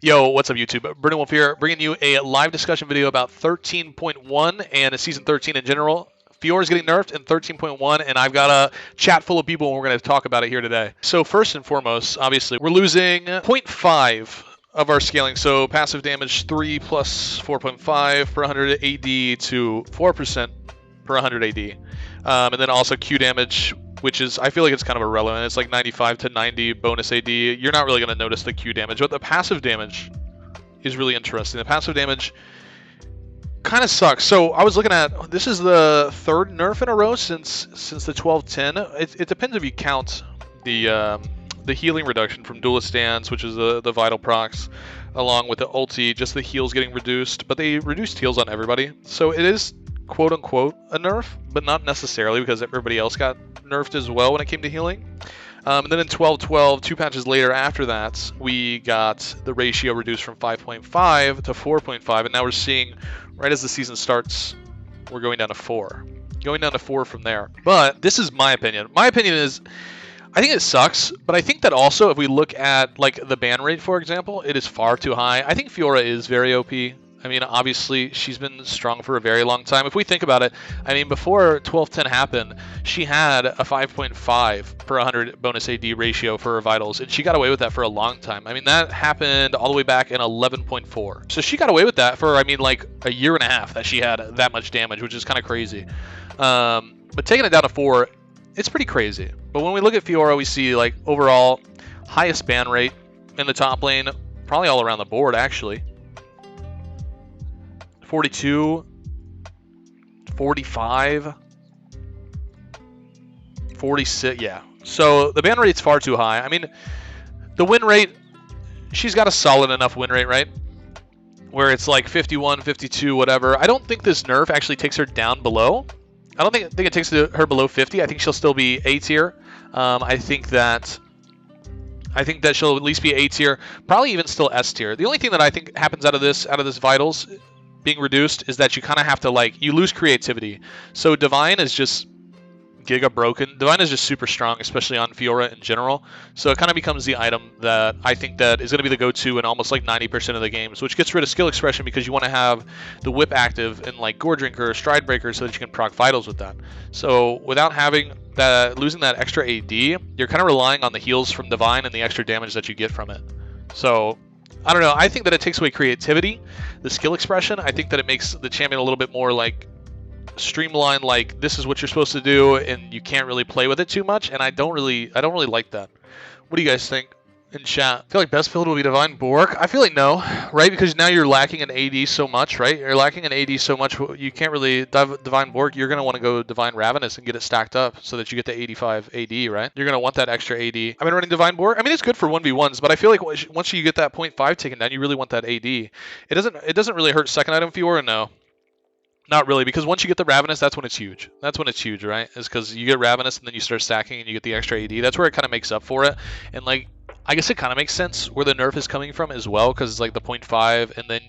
Yo, what's up YouTube? Brendan Wolf here, bringing you a live discussion video about 13.1 and Season 13 in general. Fiora's getting nerfed in 13.1, and I've got a chat full of people, and we're going to talk about it here today. So first and foremost, obviously, we're losing 0.5 of our scaling. So passive damage 3 plus 4.5 per 100 AD to 4% per 100 AD. And then also Q damage, which is, I feel like it's kind of irrelevant. It's like 95 to 90 bonus AD. You're not really going to notice the Q damage, but the passive damage is really interesting. The passive damage kind of sucks. So I was looking at, this is the third nerf in a row since the 12.10. It depends if you count the healing reduction from Duelist Dance, which is the vital procs, along with the ulti, just the heals getting reduced. But they reduced heals on everybody. So it is quote-unquote a nerf, but not necessarily, because everybody else got nerfed as well when it came to healing. And then in 12.12, 2 patches later after that, we got the ratio reduced from 5.5 to 4.5, and now we're seeing, right as the season starts, we're going down to 4. Going down to 4 from there. But this is my opinion. My opinion is, I think it sucks, but I think that also if we look at like the ban rate, for example, it is far too high. I think Fiora is very OP. I mean, obviously, she's been strong for a very long time. If we think about it, I mean, before 12.10 happened, she had a 5.5 per 100 bonus AD ratio for her vitals, and she got away with that for a long time. I mean, that happened all the way back in 11.4. So she got away with that for, I mean, like a year and a half that she had that much damage, which is kind of crazy. But taking it down to 4, it's pretty crazy. But when we look at Fiora, we see, like, overall, highest ban rate in the top lane, probably all around the board, actually. 42, 45, 46, yeah. So the ban rate's far too high. I mean, the win rate, she's got a solid enough win rate, right? Where it's like 51, 52, whatever. I don't think this nerf actually takes her down below. I don't think it takes her below 50. I think she'll still be A tier. I think that she'll at least be A tier, probably even still S tier. The only thing that I think happens out of this vitals being reduced is that you kind of have to, like, you lose creativity. So Divine is just giga broken. Divine is just super strong, especially on Fiora in general. So it kind of becomes the item that I think that is going to be the go-to in almost like 90% of the games, which gets rid of skill expression because you want to have the whip active in like Gore Drinker or Stride Breaker so that you can proc vitals with that. So without having that, losing that extra AD, you're kind of relying on the heals from Divine and the extra damage that you get from it. So I don't know. I think that it takes away creativity, the skill expression. I think that it makes the champion a little bit more like streamlined, like this is what you're supposed to do, and you can't really play with it too much. And I don't really like that. What do you guys think in chat? I feel like best build will be Divine Bork. I feel like no, right? Because now you're lacking an AD so much, right? You're lacking an AD so much, you can't really Divine Bork. You're gonna want to go Divine Ravenous and get it stacked up so that you get the 85 AD, right? You're gonna want that extra AD. I've been running Divine Bork. I mean, it's good for 1v1s, but I feel like once you get that 0.5 taken down, you really want that AD. It doesn't really hurt second item Fiora, no. Not really, because once you get the Ravenous, that's when it's huge. That's when it's huge, right? Is because you get Ravenous and then you start stacking and you get the extra AD. That's where it kind of makes up for it. And like, I guess it kind of makes sense where the nerf is coming from as well, because it's like the 0.5, and then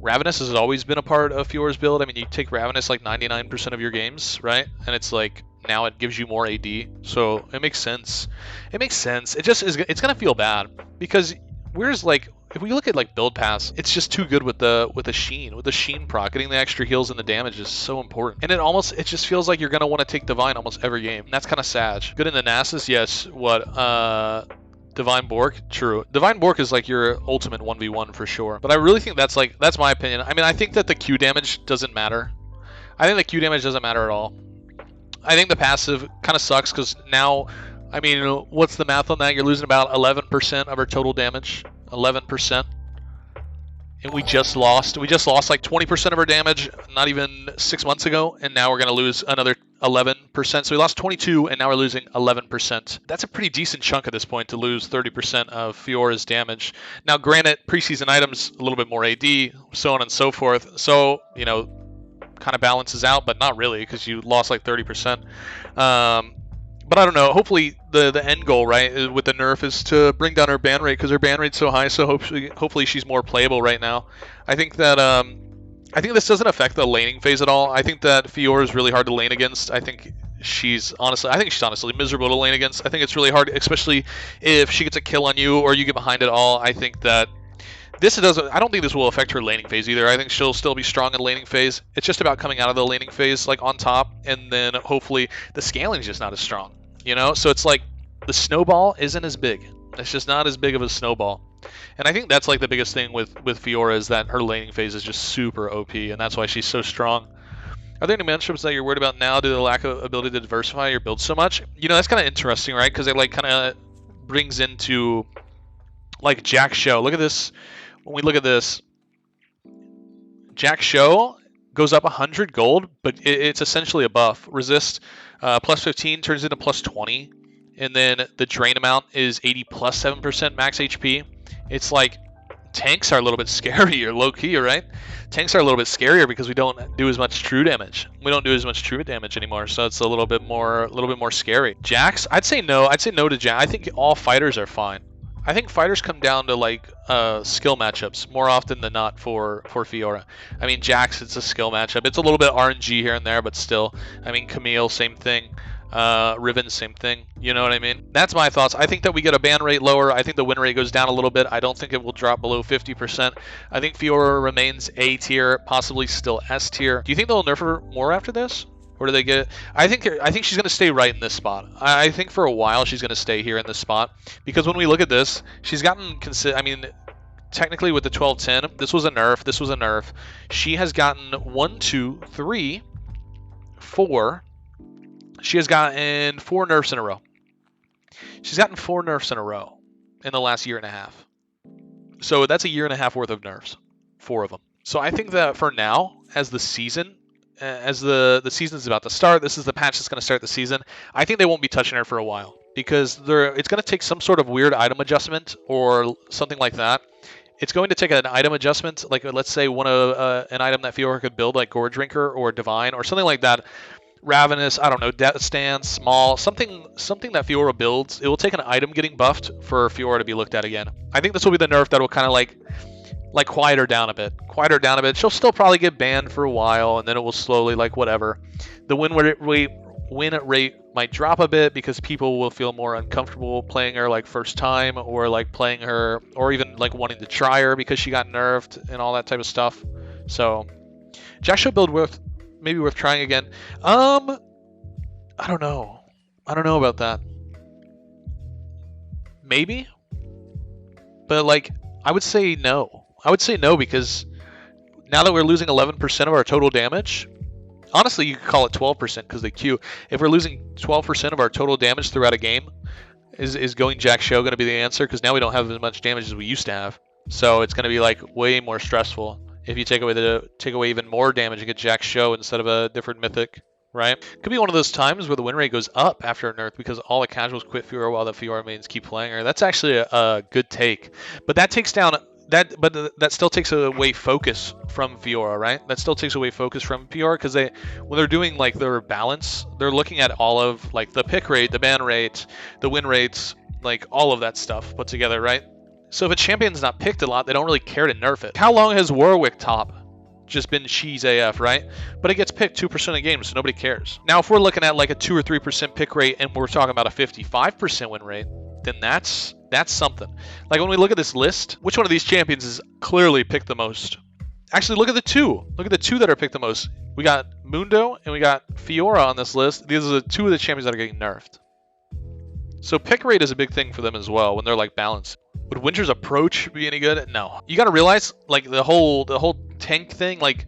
Ravenous has always been a part of Fiora's build. I mean, you take Ravenous like 99% of your games, right? And it's like, now it gives you more AD. So it makes sense. It makes sense. It just is, it's going to feel bad, because where's like, if we look at like build pass, it's just too good with the sheen proc. Getting the extra heals and the damage is so important, and it just feels like you're gonna want to take Divine almost every game. And that's kind of sad. Good in the Nasus, yes. What Divine Bork, true. Divine Bork is like your ultimate 1v1 for sure. But I really think that's my opinion. I mean, I think that the Q damage doesn't matter. I think the Q damage doesn't matter at all. I think the passive kind of sucks because now, I mean, what's the math on that? You're losing about 11% of our total damage. 11%. And we just lost like 20% of our damage not even 6 months ago, and now we're going to lose another 11%. So we lost 22 and now we're losing 11%. That's a pretty decent chunk at this point to lose 30% of Fiora's damage. Now granted, preseason items a little bit more AD, so on and so forth. So, you know, kind of balances out, but not really, because you lost like 30%. But I don't know. Hopefully, the end goal, right, with the nerf is to bring down her ban rate, because her ban rate's so high. So hopefully she's more playable right now. I think that I think this doesn't affect the laning phase at all. I think that Fiora is really hard to lane against. I think she's honestly miserable to lane against. I think it's really hard, especially if she gets a kill on you or you get behind it all. I think that This doesn't. I don't think this will affect her laning phase either. I think she'll still be strong in laning phase. It's just about coming out of the laning phase like on top, and then hopefully the scaling is just not as strong. You know, so it's like the snowball isn't as big. It's just not as big of a snowball. And I think that's like the biggest thing with Fiora is that her laning phase is just super OP, and that's why she's so strong. Are there any matchups that you're worried about now due to the lack of ability to diversify your build so much? You know, that's kind of interesting, right? Because it like kind of brings into like Jack Show. Look at this. When we look at this, Jack Show goes up 100 gold, but it's essentially a buff. Resist plus 15 turns into plus 20, and then the drain amount is 80 plus 7% max HP. It's like tanks are a little bit scarier, low key, right? Tanks are a little bit scarier because we don't do as much true damage. We don't do as much true damage anymore, so it's a little bit more scary. Jacks, I'd say no. I'd say no to Jack. I think all fighters are fine. I think fighters come down to like skill matchups more often than not for Fiora. I mean, Jax, it's a skill matchup. It's a little bit RNG here and there, but still. I mean, Camille, same thing. Riven, same thing. You know what I mean? That's my thoughts. I think that we get a ban rate lower. I think the win rate goes down a little bit. I don't think it will drop below 50%. I think Fiora remains A tier, possibly still S tier. Do you think they'll nerf her more after this? Or do they get? I think she's gonna stay right in this spot. I think for a while she's gonna stay here in this spot because when we look at this, she's gotten I mean, technically with the 1210, this was a nerf. This was a nerf. She has gotten 1, 2, 3, 4. She has gotten 4 nerfs in a row. She's gotten 4 nerfs in a row in the last year and a half. So that's a year and a half worth of nerfs, 4 of them. So I think that for now, as the season's about to start, this is the patch that's going to start the season. I think they won't be touching her for a while because it's going to take some sort of weird item adjustment or something like that. It's going to take an item adjustment, like let's say an item that Fiora could build, like Gore Drinker or Divine or something like that. Ravenous, I don't know, Death Stance, Small, something that Fiora builds. It will take an item getting buffed for Fiora to be looked at again. I think this will be the nerf that will kind of like quiet her down a bit. Quiet her down a bit. She'll still probably get banned for a while, and then it will slowly, like, whatever. The win rate might drop a bit because people will feel more uncomfortable playing her, like, first time, or, like, playing her, or even, like, wanting to try her because she got nerfed and all that type of stuff. So, Jack should build maybe worth trying again. I don't know. I don't know about that. Maybe? But, like, I would say no. I would say no because now that we're losing 11% of our total damage, honestly, you could call it 12% because they Q. If we're losing 12% of our total damage throughout a game, is going Jack Show going to be the answer? Because now we don't have as much damage as we used to have. So it's going to be like way more stressful if you take away even more damage and get Jack Show instead of a different mythic, right? Could be one of those times where the win rate goes up after a nerf because all the casuals quit Fiora while the Fiora mains keep playing her. That's actually a good take, but that takes down. That still takes away focus from Fiora, right? That still takes away focus from Fiora because when they're doing like their balance, they're looking at all of like the pick rate, the ban rate, the win rates, like all of that stuff put together, right? So if a champion's not picked a lot, they don't really care to nerf it. How long has Warwick top just been cheese AF, right? But it gets picked 2% of games, so nobody cares. Now, if we're looking at like a 2 or 3% pick rate and we're talking about a 55% win rate, then that's something. Like when we look at this list, which one of these champions is clearly picked the most? Actually, look at the two. Look at the two that are picked the most. We got Mundo and we got Fiora on this list. These are the 2 of the champions that are getting nerfed. So pick rate is a big thing for them as well when they're like balanced. Would Winter's approach be any good? No. You got to realize like the whole tank thing, like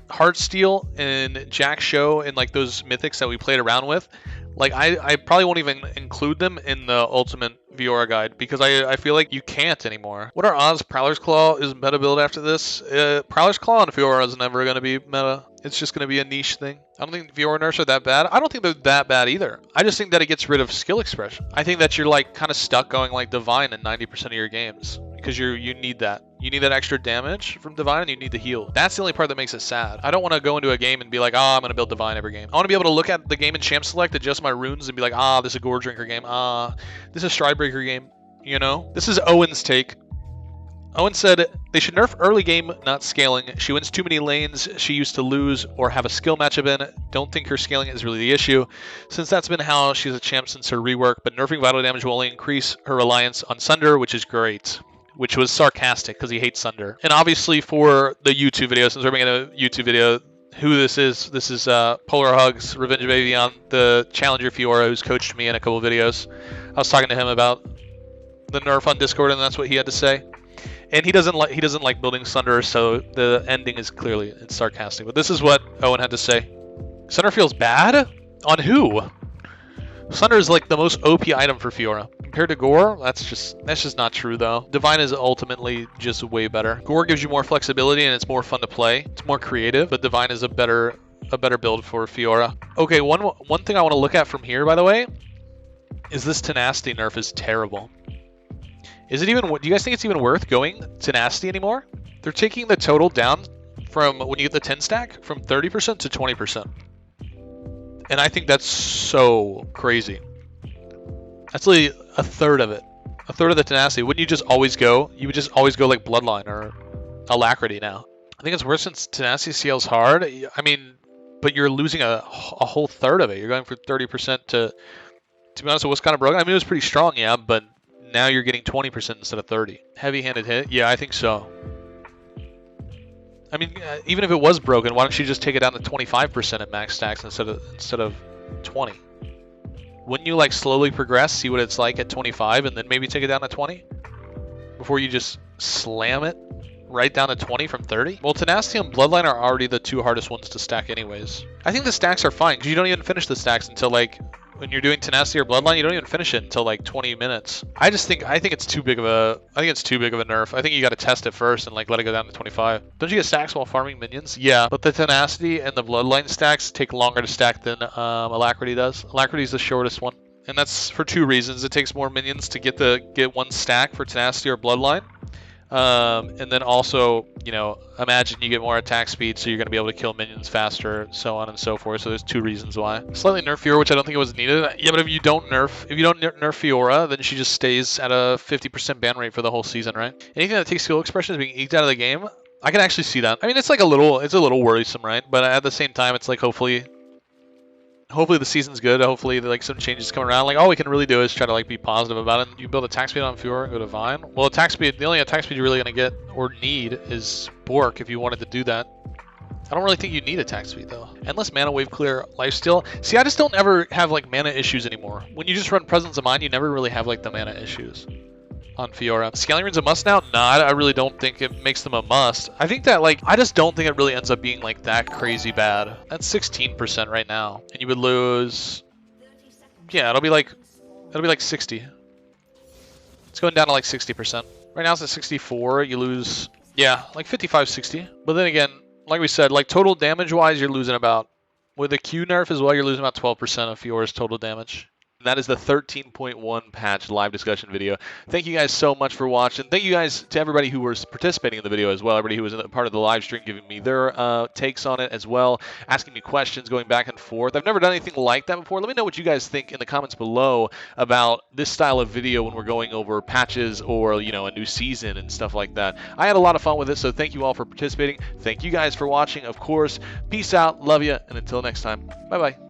Heartsteel and Jack Show and like those mythics that we played around with. Like, I probably won't even include them in the Ultimate Fiora guide because I feel like you can't anymore. What are odds Prowler's Claw is meta build after this? Prowler's Claw on Fiora is never going to be meta. It's just going to be a niche thing. I don't think Fiora nerfs are that bad. I don't think they're that bad either. I just think that it gets rid of skill expression. I think that you're like kind of stuck going like Divine in 90% of your games because you need that. You need that extra damage from Divine and you need the heal. That's the only part that makes it sad. I don't want to go into a game and be like, I'm going to build Divine every game. I want to be able to look at the game in Champ Select, adjust my runes, and be like, this is a Gore Drinker game. This is a Stridebreaker game. You know? This is Owen's take. Owen said, they should nerf early game, not scaling. She wins too many lanes she used to lose or have a skill matchup in. Don't think her scaling is really the issue, since that's been how she's a champ since her rework, but nerfing vital damage will only increase her reliance on Sunder, which is great. which was sarcastic because he hates Sunder. And obviously for the YouTube video, since we're making a YouTube video, who this is Polar Hugs, Revenge of Avion, the Challenger Fiora who's coached me in a couple of videos. I was talking to him about the nerf on Discord, and that's what he had to say. And he doesn't like building Sunder, so the ending is clearly it's sarcastic. But this is what Owen had to say. Sunder feels bad? On who? Sunder is like the most OP item for Fiora. Compared to Gore, that's just not true though. Divine is ultimately just way better. Gore gives you more flexibility and it's more fun to play. It's more creative, but Divine is a better build for Fiora. Okay, one thing I want to look at from here, by the way, is this Tenacity nerf is terrible. Is it even? Do you guys think it's even worth going Tenacity anymore? They're taking the total down from when you get the 10 stack from 30% to 20%. And I think that's so crazy. That's like a third of it. A third of the Tenacity. Wouldn't you just always go? You would just always go like Bloodline or Alacrity now. I think it's worse since Tenacity scales hard. I mean, but you're losing a whole third of it. You're going from 30% to be honest, it was kind of broken. I mean, it was pretty strong, yeah, but now you're getting 20% instead of 30. Heavy-handed hit? Yeah, I think so. I mean, even if it was broken, why don't you just take it down to 25% at max stacks instead of 20? Wouldn't you like slowly progress, see what it's like at 25, and then maybe take it down to 20 before you just slam it right down to 20 from 30? Well, Tenacity and Bloodline are already the two hardest ones to stack anyways. I think the stacks are fine because you don't even finish the stacks until like when you're doing Tenacity or Bloodline, you don't even finish it until like 20 minutes. I think it's too big of a nerf. I think you got to test it first and like let it go down to 25. Don't you get stacks while farming minions? Yeah, but the Tenacity and the Bloodline stacks take longer to stack than Alacrity does. Alacrity is the shortest one, and that's for two reasons. It takes more minions to get one stack for Tenacity or Bloodline. And then also, you know, imagine you get more attack speed, so you're going to be able to kill minions faster, so on and so forth. So there's two reasons why. Slightly nerf Fiora, which I don't think it was needed. Yeah, but if you don't nerf Fiora, then she just stays at a 50% ban rate for the whole season, right? Anything that takes skill expression is being eked out of the game. I can actually see that. I mean, it's like a little worrisome, right? But at the same time, it's like hopefully the season's good. Hopefully, like some changes come around. Like all we can really do is try to like be positive about it. You build attack speed on Fiora and go Divine. Well, attack speed. The only attack speed you're really gonna get or need is Bork if you wanted to do that. I don't really think you need attack speed though. Endless mana wave clear lifesteal. See, I just don't ever have like mana issues anymore. When you just run Presence of Mind, you never really have like the mana issues on Fiora. Scaling Rune's a must now? Nah, I really don't think it makes them a must. I think that like, I just don't think it really ends up being like that crazy bad. That's 16% right now. And you would lose, yeah, it'll be like 60. It's going down to like 60%. Right now it's at 64, you lose, yeah, like 55, 60. But then again, like we said, like total damage wise, you're losing about, with a Q nerf as well, you're losing about 12% of Fiora's total damage. That is the 13.1 patch live discussion video. Thank you guys so much for watching. Thank you guys to everybody who was participating in the video as well. Everybody who was a part of the live stream giving me their takes on it as well, asking me questions, going back and forth. I've never done anything like that before. Let me know what you guys think in the comments below about this style of video when we're going over patches or, you know, a new season and stuff like that. I had a lot of fun with it, so thank you all for participating. Thank you guys for watching, of course. Peace out, love you, and until next time, bye-bye.